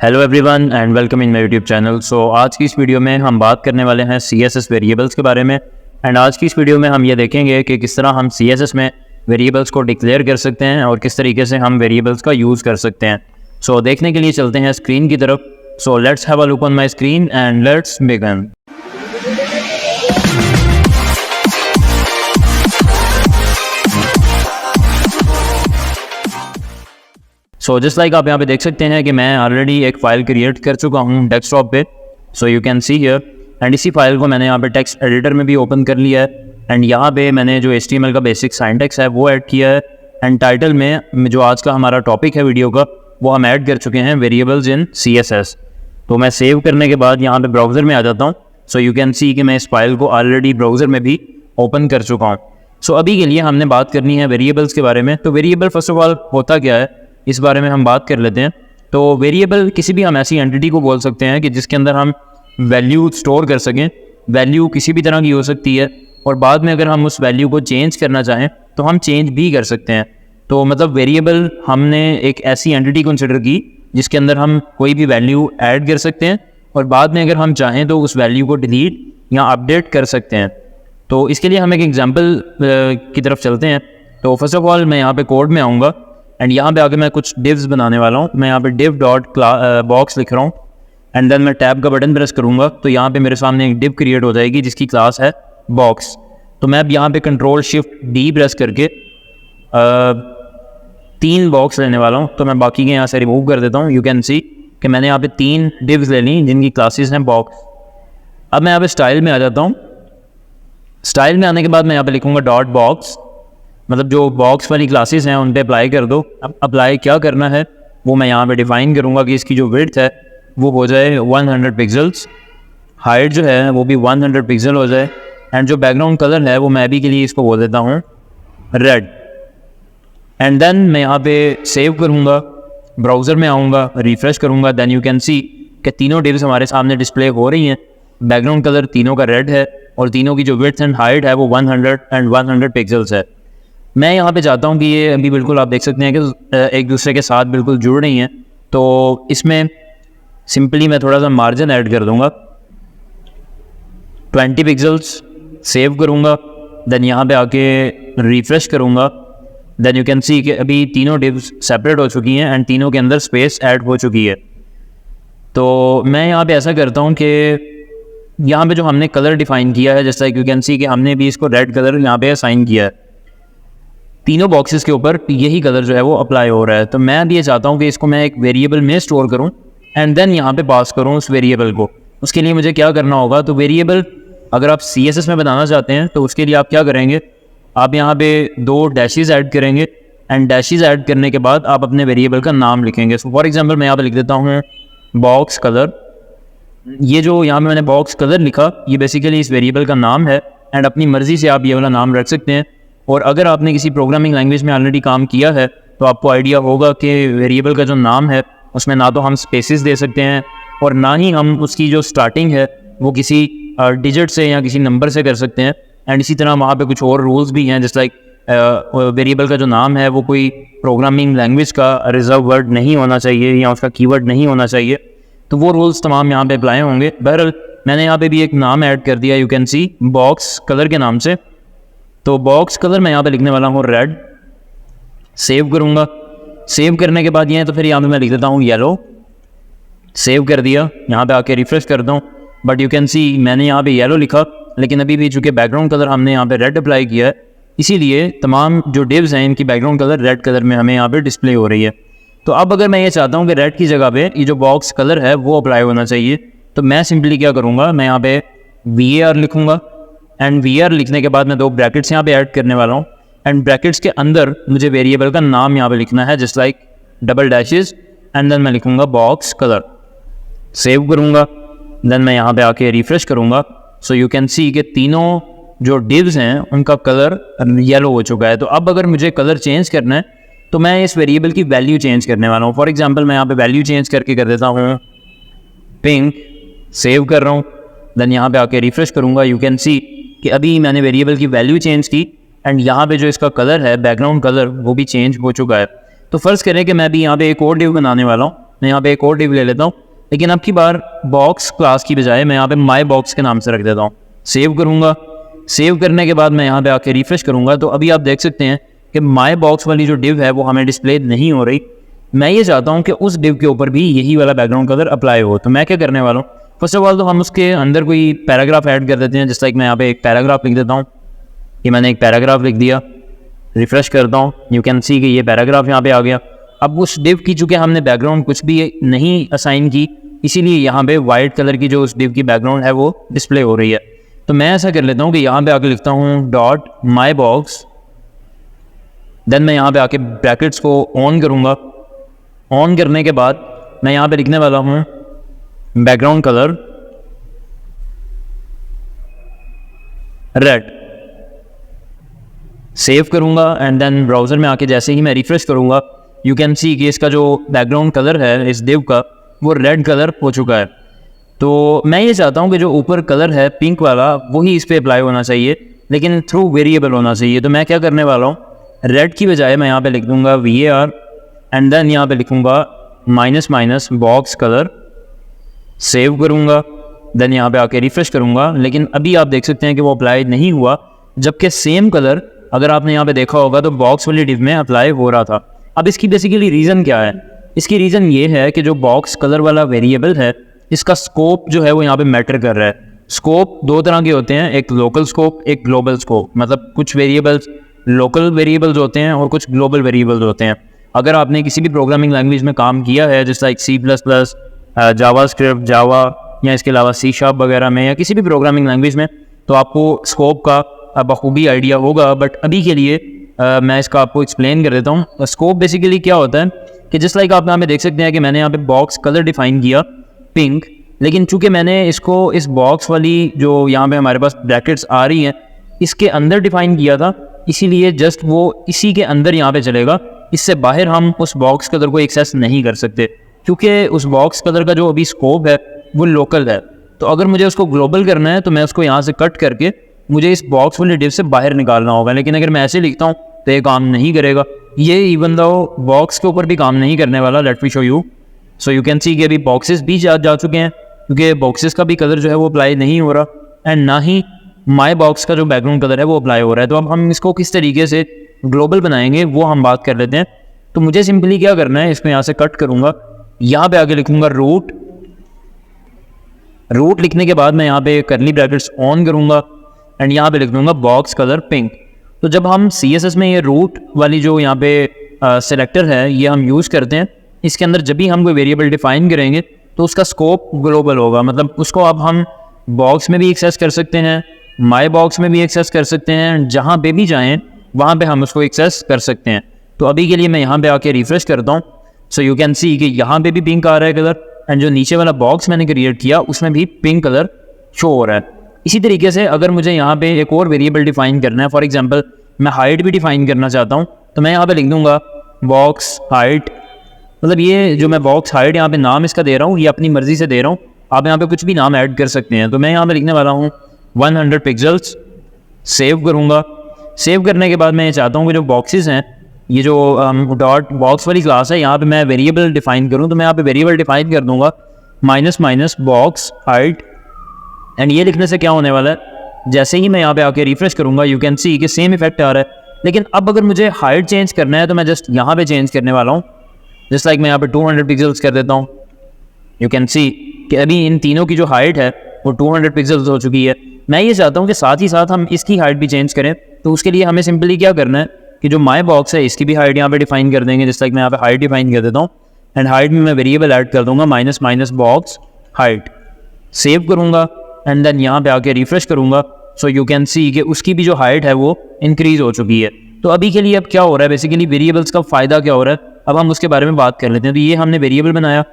Hello everyone and welcome in my YouTube channel. So आज की इस वीडियो में हम बात करने वाले हैं CSS वेरिएबल्स के बारे में। एंड आज की इस वीडियो में हम ये देखेंगे कि किस तरह हम CSS में वेरिएबल्स को डिक्लेयर कर सकते हैं और किस तरीके से हम वेरिएबल्स का यूज़ कर सकते हैं। सो देखने के लिए चलते हैं स्क्रीन की तरफ। So let's have a look on my screen and let's begin. So just like आप यहाँ पे देख सकते हैं कि मैं ऑलरेडी एक फ़ाइल क्रिएट कर चुका हूँ डेस्कटॉप पे। So you can see here and इसी फाइल को मैंने यहाँ पे टेक्स्ट एडिटर में भी ओपन कर लिया है। एंड यहाँ पे मैंने जो HTML का बेसिक सिंटैक्स है वो ऐड किया है। एंड टाइटल में जो आज का हमारा टॉपिक है वीडियो का वो हम ऐड कर चुके हैं वेरिएबल्स इन CSS। तो मैं सेव करने के बाद यहाँ पे ब्राउज़र में आ जाता हूँ। सो यू कैन सी कि मैं इस फाइल को ऑलरेडी ब्राउज़र में भी ओपन कर चुका हूँ। सो अभी के लिए हमने बात करनी है वेरिएबल्स के बारे में। तो वेरिएबल फर्स्ट ऑफ ऑल होता क्या है इस बारे में हम बात कर लेते हैं। तो वेरिएबल किसी भी हम ऐसी एंटिटी को बोल सकते हैं कि जिसके अंदर हम वैल्यू स्टोर कर सकें। वैल्यू किसी भी तरह की हो सकती है और बाद में अगर हम उस वैल्यू को चेंज करना चाहें तो हम चेंज भी कर सकते हैं। तो मतलब वेरिएबल हमने एक ऐसी एंटिटी कंसिडर की जिसके अंदर हम कोई भी वैल्यू ऐड कर सकते हैं और बाद में अगर हम चाहें तो उस वैल्यू को डिलीट या अपडेट कर सकते हैं। तो इसके लिए हम एक एग्जाम्पल की तरफ चलते हैं। तो फर्स्ट ऑफ ऑल मैं यहाँ पे कोड में आऊँगा एंड यहाँ पे आके मैं कुछ डिव्स बनाने वाला हूँ। मैं यहाँ पे div डॉट बॉक्स लिख रहा हूँ एंड देन मैं टैब का बटन प्रेस करूँगा तो यहाँ पे मेरे सामने एक डिव क्रिएट हो जाएगी जिसकी क्लास है बॉक्स। तो मैं अब यहाँ पे Ctrl+Shift+D प्रेस करके 3 बॉक्स लेने वाला हूँ। तो मैं बाकी के यहाँ से रिमूव कर देता हूँ। यू कैन सी कि मैंने यहाँ पे 3 डिव्स ले ली जिनकी क्लासेस हैं बॉक्स। अब मैं यहाँ पे स्टाइल में आ जाता हूँ। स्टाइल में आने के बाद मैं यहाँ पे लिखूँगा डॉट बॉक्स, मतलब जो बॉक्स वाली क्लासेस हैं उन पे अप्लाई कर दो। अब अप्लाई क्या करना है वो मैं यहाँ पे डिफाइन करूँगा कि इसकी जो विड्थ है वो हो जाए 100 पिक्सल्स, हाइट जो है वो भी 100 पिक्सल हो जाए एंड जो बैकग्राउंड कलर है वो मैं अभी के लिए इसको बोल देता हूँ रेड। एंड देन मैं यहाँ पे सेव करूँगा, ब्राउज़र में आऊँगा, रिफ़्रेश करूँगा। देन यू कैन सी कि तीनों डिव्स हमारे सामने डिस्प्ले हो रही हैं। बैकग्राउंड कलर तीनों का रेड है और तीनों की जो विड्थ एंड हाइट है वो 100 एंड 100 पिक्सल्स है। मैं यहाँ पे चाहता हूँ कि ये अभी बिल्कुल आप देख सकते हैं कि एक दूसरे के साथ बिल्कुल जुड़ रही हैं। तो इसमें सिंपली मैं थोड़ा सा मार्जिन ऐड कर दूँगा 20 पिक्सल्स, सेव करूँगा। देन यहाँ पे आके रिफ़्रेश करूँगा। देन यू कैन सी कि अभी तीनों डिव्स सेपरेट हो चुकी हैं एंड तीनों के अंदर स्पेस ऐड हो चुकी है। तो मैं यहाँ पे ऐसा करता हूँ कि यहाँ पे जो हमने कलर डिफ़ाइन किया है जैसा यू कैन सी कि हमने भी इसको रेड कलर यहाँ पे असाइन किया है। तीनों बॉक्सेस के ऊपर यही कलर जो है वो अप्लाई हो रहा है। तो मैं भी ये चाहता हूँ कि इसको मैं एक वेरिएबल में स्टोर करूँ एंड देन यहाँ पे पास करूँ उस वेरिएबल को। उसके लिए मुझे क्या करना होगा, तो वेरिएबल अगर आप CSS में बनाना चाहते हैं तो उसके लिए आप क्या करेंगे, आप यहाँ पे 2 डैशेस ऐड करेंगे एंड डैशेस ऐड करने के बाद आप अपने वेरिएबल का नाम लिखेंगे। सो फॉर एग्जाम्पल मैं यहाँ पे लिख देता हूँ बॉक्स कलर। ये जो यहाँ पे मैंने बॉक्स कलर लिखा ये बेसिकली इस वेरिएबल का नाम है एंड अपनी मर्ज़ी से आप ये वाला नाम रख सकते हैं। और अगर आपने किसी प्रोग्रामिंग लैंग्वेज में ऑलरेडी काम किया है तो आपको आइडिया होगा कि वेरिएबल का जो नाम है उसमें ना तो हम स्पेसेस दे सकते हैं और ना ही हम उसकी जो स्टार्टिंग है वो किसी डिजिट से या किसी नंबर से कर सकते हैं। एंड इसी तरह वहाँ पे कुछ और रूल्स भी हैं, जस्ट लाइक वेरिएबल का जो नाम है वो कोई प्रोग्रामिंग लैंग्वेज का रिजर्व वर्ड नहीं होना चाहिए या उसका कीवर्ड नहीं होना चाहिए। तो वो रूल्स तमाम यहाँ पे अप्लाई होंगे। बहरहाल मैंने यहाँ पे भी एक नाम ऐड कर दिया, you can see box colour के नाम से। तो बॉक्स कलर मैं यहाँ पे लिखने वाला हूँ रेड। सेव करूँगा। सेव करने के बाद ये तो फिर यहाँ पे मैं लिख देता हूँ येलो। सेव कर दिया, यहाँ पे आके रिफ्रेश करता हूँ। बट यू कैन सी मैंने यहाँ पे येलो लिखा लेकिन अभी भी चूँकि बैकग्राउंड कलर हमने यहाँ पे रेड अप्लाई किया है इसीलिए तमाम जो डिव्स हैं इनकी बैकग्राउंड कलर रेड कलर में हमें यहाँ पे डिस्प्ले हो रही है। तो अब अगर मैं ये चाहता हूँ कि रेड की जगह पे ये जो बॉक्स कलर है वो अप्लाई होना चाहिए तो मैं सिंपली क्या करूँगा, मैं यहाँ पे VAR लिखूँगा एंड VAR लिखने के बाद मैं 2 ब्रैकेट्स यहाँ पे ऐड करने वाला हूँ एंड ब्रैकेट्स के अंदर मुझे वेरिएबल का नाम यहाँ पे लिखना है just like double dashes and then मैं लिखूँगा बॉक्स कलर। सेव करूँगा। देन मैं यहाँ पे आके रिफ़्रेश करूँगा। सो यू कैन सी कि तीनों जो डिव्स हैं उनका कलर येलो हो चुका है। तो अब अगर मुझे कलर चेंज करना है तो मैं इस वेरिएबल की वैल्यू चेंज करने वाला हूँ। फॉर एग्जाम्पल मैं यहाँ पे वैल्यू चेंज करके कर देता हूँ पिंक। सेव कर रहा हूँ। देन यहाँ पे आके रिफ़्रेश करूँगा। यू कैन सी कि अभी मैंने वेरिएबल की वैल्यू चेंज की एंड यहाँ पे जो इसका कलर है बैकग्राउंड कलर वो भी चेंज हो चुका है। तो फ़र्ज़ करें कि मैं भी यहाँ पे एक और डिव बनाने वाला हूँ मैं यहाँ पे एक और div ले लेता हूँ, लेकिन अब की बार बॉक्स क्लास की बजाय मैं यहाँ पे माई बॉक्स के नाम से रख देता हूँ। सेव करूँगा, सेव करने के बाद मैं यहाँ पे आके रिफ्रेश करूँगा तो अभी आप देख सकते हैं कि माई बॉक्स वाली जो div है वो हमें डिस्प्ले नहीं हो रही। मैं ये चाहता हूँ कि उस div के ऊपर भी यही वाला बैकग्राउंड कलर अप्लाई हो। तो मैं क्या करने वाला हूँ, फर्स्ट ऑफ ऑल तो हम उसके अंदर कोई पैराग्राफ ऐड कर देते हैं। जैसे लाइक मैं यहाँ पे एक पैराग्राफ लिख देता हूँ, ये मैंने एक पैराग्राफ लिख दिया, रिफ्रेश करता हूँ, यू कैन सी कि ये पैराग्राफ यहाँ पे आ गया। अब उस div की चूँकि हमने बैकग्राउंड कुछ भी नहीं असाइन की, इसीलिए यहाँ पे वाइट कलर की जो उस div की बैकग्राउंड है वो डिस्प्ले हो रही है। तो मैं ऐसा कर लेता हूँ कि यहाँ पे आके लिखता हूँ डॉट माई बॉक्स, देन मैं यहाँ पे आके ब्रैकेट्स को ऑन करूँगा। ऑन करने के बाद मैं यहाँ पे लिखने वाला हूँ बैकग्राउंड कलर रेड। सेव करूँगा एंड देन ब्राउज़र में आके जैसे ही मैं रिफ्रेश करूँगा, यू कैन सी कि इसका जो बैकग्राउंड कलर है इस div का वो रेड कलर हो चुका है। तो मैं ये चाहता हूँ कि जो ऊपर कलर है पिंक वाला वही इस पर अप्लाई होना चाहिए, लेकिन थ्रू वेरिएबल होना चाहिए। तो मैं क्या करने वाला हूँ, रेड की बजाय मैं यहाँ पे लिख दूँगा VAR एंड देन यहाँ पे लिखूँगा माइनस बॉक्स कलर। सेव करूँगा, देन यहाँ पे आके रिफ्रेश करूँगा, लेकिन अभी आप देख सकते हैं कि वो अप्लाई नहीं हुआ, जबकि सेम कलर अगर आपने यहाँ पे देखा होगा तो बॉक्स वाली div में अप्लाई हो रहा था। अब इसकी बेसिकली रीज़न क्या है, इसकी रीज़न ये है कि जो बॉक्स कलर वाला वेरिएबल है इसका स्कोप जो है वो यहाँ पे मैटर कर रहा है। स्कोप दो तरह के होते हैं, एक लोकल स्कोप, एक ग्लोबल स्कोप। मतलब कुछ वेरिएबल्स लोकल वेरिएबल्स होते हैं और कुछ ग्लोबल वेरिएबल्स होते हैं। अगर आपने किसी भी प्रोग्रामिंग लैंग्वेज में काम किया है जैसे लाइक C++, जावास्क्रिप्ट, जावा या इसके अलावा C# वगैरह में या किसी भी प्रोग्रामिंग लैंग्वेज में, तो आपको स्कोप का बखूबी आइडिया होगा। बट अभी के लिए मैं इसका आपको एक्सप्लेन कर देता हूँ। स्कोप बेसिकली क्या होता है कि जस्ट लाइक आप यहाँ पे देख सकते हैं कि मैंने यहाँ पे बॉक्स कलर डिफाइन किया पिंक, लेकिन चूंकि मैंने इसको इस बॉक्स वाली जो यहाँ पे हमारे पास ब्रैकेट्स आ रही हैं इसके अंदर डिफाइन किया था, इसीलिए जस्ट वो इसी के अंदर यहाँ पे चलेगा। इससे बाहर हम उस बॉक्स कलर को एक्सेस नहीं कर सकते, क्योंकि उस बॉक्स कलर का जो अभी स्कोप है वो लोकल है। तो अगर मुझे उसको ग्लोबल करना है तो मैं उसको यहाँ से कट करके मुझे इस बॉक्स वाली div से बाहर निकालना होगा। लेकिन अगर मैं ऐसे लिखता हूँ तो ये काम नहीं करेगा। ये इवन दो बॉक्स के ऊपर भी काम नहीं करने वाला। Let me show you. So you can see कि अभी बॉक्सेस भी जा चुके हैं, क्योंकि बॉक्सेस का भी कलर जो है वो अप्लाई नहीं हो रहा एंड ना ही माई बॉक्स का जो बैकग्राउंड कलर है वो अप्लाई हो रहा है। तो अब हम इसको किस तरीके से ग्लोबल बनाएंगे वो हम बात कर लेते हैं। तो मुझे सिंपली क्या करना है, इसको यहाँ से कट करूँगा, यहाँ पे आगे लिखूँगा रूट लिखने के बाद मैं यहाँ पे करली ब्रैकेट्स ऑन करूँगा एंड यहाँ पे लिख दूँगा बॉक्स कलर पिंक। तो जब हम CSS में ये रूट वाली जो यहाँ पे सेलेक्टर है ये हम यूज़ करते हैं, इसके अंदर जब भी हम कोई वेरिएबल डिफाइन करेंगे तो उसका स्कोप ग्लोबल होगा। मतलब उसको अब हम बॉक्स में भी एक्सेस कर सकते हैं, माई बॉक्स में भी एक्सेस कर सकते हैं, जहाँ पे भी जाएँ वहाँ पे हम उसको एक्सेस कर सकते हैं। तो अभी के लिए मैं यहाँ पे आके रिफ्रेश करता हूँ। सो यू कैन सी कि यहाँ पे भी पिंक आ रहा है कलर एंड जो नीचे वाला बॉक्स मैंने क्रिएट किया उसमें भी पिंक कलर शो हो रहा है। इसी तरीके से अगर मुझे यहाँ पे एक और वेरिएबल डिफाइन करना है, फॉर एग्जांपल मैं हाइट भी डिफाइन करना चाहता हूँ, तो मैं यहाँ पे लिख दूंगा बॉक्स हाइट। मतलब ये जो मैं बॉक्स हाइट यहाँ पे नाम इसका दे रहा हूँ ये अपनी मर्जी से दे रहा हूँ, आप यहाँ पे कुछ भी नाम ऐड कर सकते हैं। तो मैं यहाँ पे लिखने वाला हूँ 100 पिक्सल्स। सेव करूँगा। सेव करने के बाद मैं ये चाहता हूँ कि जो बॉक्सेस हैं, ये जो डॉट बॉक्स वाली क्लास है, यहाँ पे मैं वेरिएबल डिफाइन करूँ। तो मैं यहाँ पे वेरिएबल डिफाइन कर दूंगा माइनस बॉक्स हाइट एंड ये लिखने से क्या होने वाला है, जैसे ही मैं यहाँ पे आके रिफ्रेश करूँगा यू कैन सी कि सेम इफेक्ट आ रहा है। लेकिन अब अगर मुझे हाइट चेंज करना है तो मैं जस्ट यहाँ पे चेंज करने वाला हूँ। जस्ट लाइक मैं यहाँ पे 200 पिक्सल्स कर देता हूँ। यू कैन सी कि अभी इन तीनों की जो हाइट है वो 200 पिक्सल्स हो चुकी है। मैं ये चाहता हूँ कि साथ ही साथ हम इसकी हाइट भी चेंज करें। तो उसके लिए हमें सिंपली क्या करना है कि जो माई बॉक्स है इसकी भी हाइट यहाँ पे डिफाइन कर देंगे। जस्ट लाइक मैं यहाँ पे हाइट डिफाइन कर देता हूँ एंड हाइट में मैं वेरिएबल ऐड कर दूंगा माइनस बॉक्स हाइट। सेव करूँगा एंड देन यहाँ पे आके रिफ्रेश करूँगा। सो यू कैन सी कि उसकी भी जो हाइट है वो इंक्रीज हो चुकी है। तो अभी के लिए अब क्या हो रहा है, बेसिकली वेरिएबल्स का फ़ायदा क्या हो रहा है, अब हम उसके बारे में बात कर लेते हैं। तो ये हमने वेरिएबल बनाया,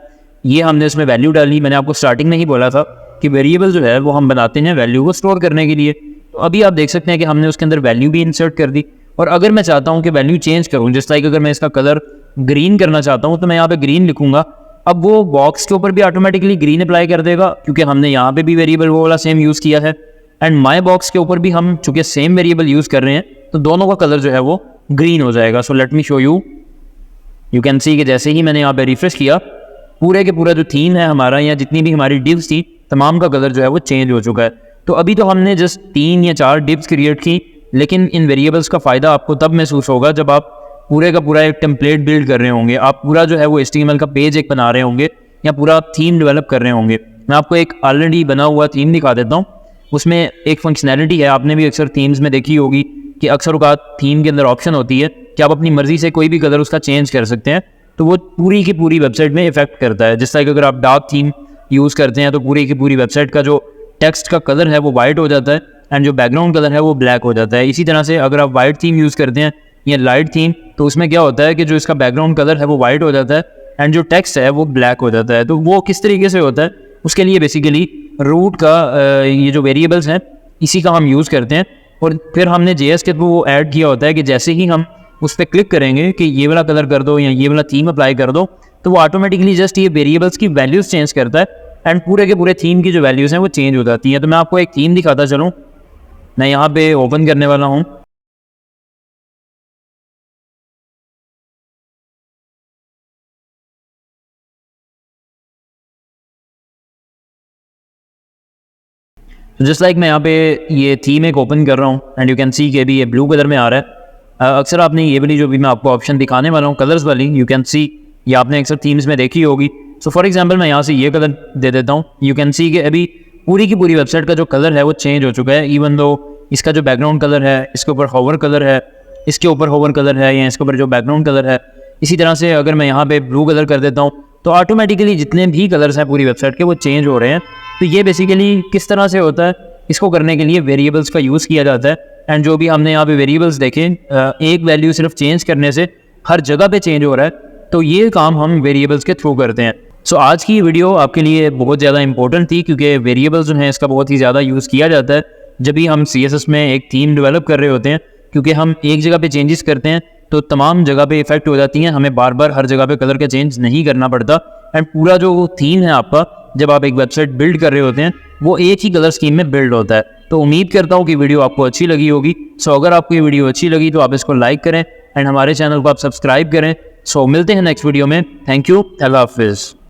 ये हमने उसमें वैल्यू डाली। मैंने आपको स्टार्टिंग में ही बोला था कि वेरिएबल जो है वो हम बनाते हैं वैल्यू को स्टोर करने के लिए। तो अभी आप देख सकते हैं कि हमने उसके अंदर वैल्यू भी इंसर्ट कर दी। और अगर मैं चाहता हूँ कि वैल्यू चेंज करूँ, जस्ट लाइक अगर मैं इसका कलर ग्रीन करना चाहता हूँ तो मैं यहाँ पे ग्रीन लिखूंगा। अब वो बॉक्स के ऊपर भी ऑटोमेटिकली ग्रीन अप्लाई कर देगा, क्योंकि हमने यहाँ पे भी वेरिएबल वो वाला सेम यूज़ किया है एंड माई बॉक्स के ऊपर भी हम चूंकि सेम वेरिएबल यूज़ कर रहे हैं तो दोनों का कलर जो है वो ग्रीन हो जाएगा। So let me show you. You can see कि जैसे ही मैंने यहाँ पे रिफ्रेश किया पूरे के पूरा जो थीम है हमारा या जितनी भी हमारी डिव्स थी तमाम का कलर जो है वो चेंज हो चुका है। तो अभी तो हमने जस्ट 3 या 4 डिव्स क्रिएट की, लेकिन इन वेरिएबल्स का फ़ायदा आपको तब महसूस होगा जब आप पूरे का पूरा एक टेम्पलेट बिल्ड कर रहे होंगे, आप पूरा जो है वो HTML का पेज एक बना रहे होंगे या पूरा थीम डेवलप कर रहे होंगे। मैं आपको एक ऑलरेडी बना हुआ थीम दिखा देता हूँ। उसमें एक फंक्शनैलिटी है, आपने भी अक्सर थीम्स में देखी होगी कि अक्सर औक़ात थीम के अंदर ऑप्शन होती है कि आप अपनी मर्ज़ी से कोई भी कलर उसका चेंज कर सकते हैं, तो वो पूरी की पूरी वेबसाइट में इफेक्ट करता है। जिस तरह कि अगर आप डार्क थीम यूज़ करते हैं तो पूरी की पूरी वेबसाइट का जो टेक्स्ट का कलर है वो वाइट हो जाता है एंड जो बैकग्राउंड कलर है वो ब्लैक हो जाता है। इसी तरह से अगर आप वाइट थीम यूज़ करते हैं या लाइट थीम, तो उसमें क्या होता है कि जो इसका बैकग्राउंड कलर है वो वाइट हो जाता है एंड जो टेक्स्ट है वो ब्लैक हो जाता है। तो वो किस तरीके से होता है, उसके लिए बेसिकली रूट का ये जो वेरिएबल्स हैं इसी का हम यूज़ करते हैं, और फिर हमने JS के थ्रू वो ऐड किया होता है कि जैसे ही हम उस पर क्लिक करेंगे कि ये वाला कलर कर दो या ये वाला थीम अप्लाई कर दो, तो वो ऑटोमेटिकली जस्ट ये वेरिएबल्स की वैल्यूज़ चेंज करता है एंड पूरे के पूरे थीम की जो वैल्यूज़ हैं वो चेंज हो जाती हैं। तो मैं आपको एक थीम दिखाता चलूँ, मैं यहाँ पे ओपन करने वाला हूँ। तो जस्ट लाइक मैं यहाँ पे ये थीम एक ओपन कर रहा हूँ एंड यू कैन सी कि अभी ये ब्लू कलर में आ रहा है। अक्सर आपने ये वाली जो भी मैं आपको ऑप्शन दिखाने वाला हूँ कलर्स वाली, यू कैन सी ये आपने अक्सर थीम्स में देखी होगी। सो फॉर एग्जांपल मैं यहाँ से ये कलर दे देता हूँ। यू कैन सी कि अभी पूरी की पूरी वेबसाइट का जो कलर है वो चेंज हो चुका है, इवन दो इसका जो बैकग्राउंड कलर है, इसके ऊपर होवर कलर है, इसके ऊपर होवर कलर है या इसके ऊपर जो बैकग्राउंड कलर है। इसी तरह से अगर मैं यहाँ पे ब्लू कलर कर देता हूँ तो ऑटोमेटिकली जितने भी कलर्स हैं पूरी वेबसाइट के वो चेंज हो रहे हैं। तो ये बेसिकली किस तरह से होता है, इसको करने के लिए वेरिएबल्स का यूज़ किया जाता है एंड जो भी हमने यहाँ पे वेरिएबल्स देखे, एक वैल्यू सिर्फ चेंज करने से हर जगह पे चेंज हो रहा है, तो ये काम हम वेरिएबल्स के थ्रू करते हैं। सो आज की वीडियो आपके लिए बहुत ज़्यादा इंपॉर्टेंट थी क्योंकि वेरिएबल्स जो हैं इसका बहुत ही ज़्यादा यूज़ किया जाता है जब भी हम CSS में एक थीम डेवलप कर रहे होते हैं, क्योंकि हम एक जगह पे चेंजेस करते हैं तो तमाम जगह पे इफेक्ट हो जाती हैं, हमें बार बार हर जगह पे कलर का चेंज नहीं करना पड़ता एंड पूरा जो थीम है आपका जब आप एक वेबसाइट बिल्ड कर रहे होते हैं वो एक ही कलर स्कीम में बिल्ड होता है। तो उम्मीद करता हूँ कि वीडियो आपको अच्छी लगी होगी। सो अगर आपको ये वीडियो अच्छी लगी तो आप इसको लाइक करें एंड हमारे चैनल को आप सब्सक्राइब करें। सो मिलते हैं नेक्स्ट वीडियो में। थैंक यू, अल्लाह हाफिज़।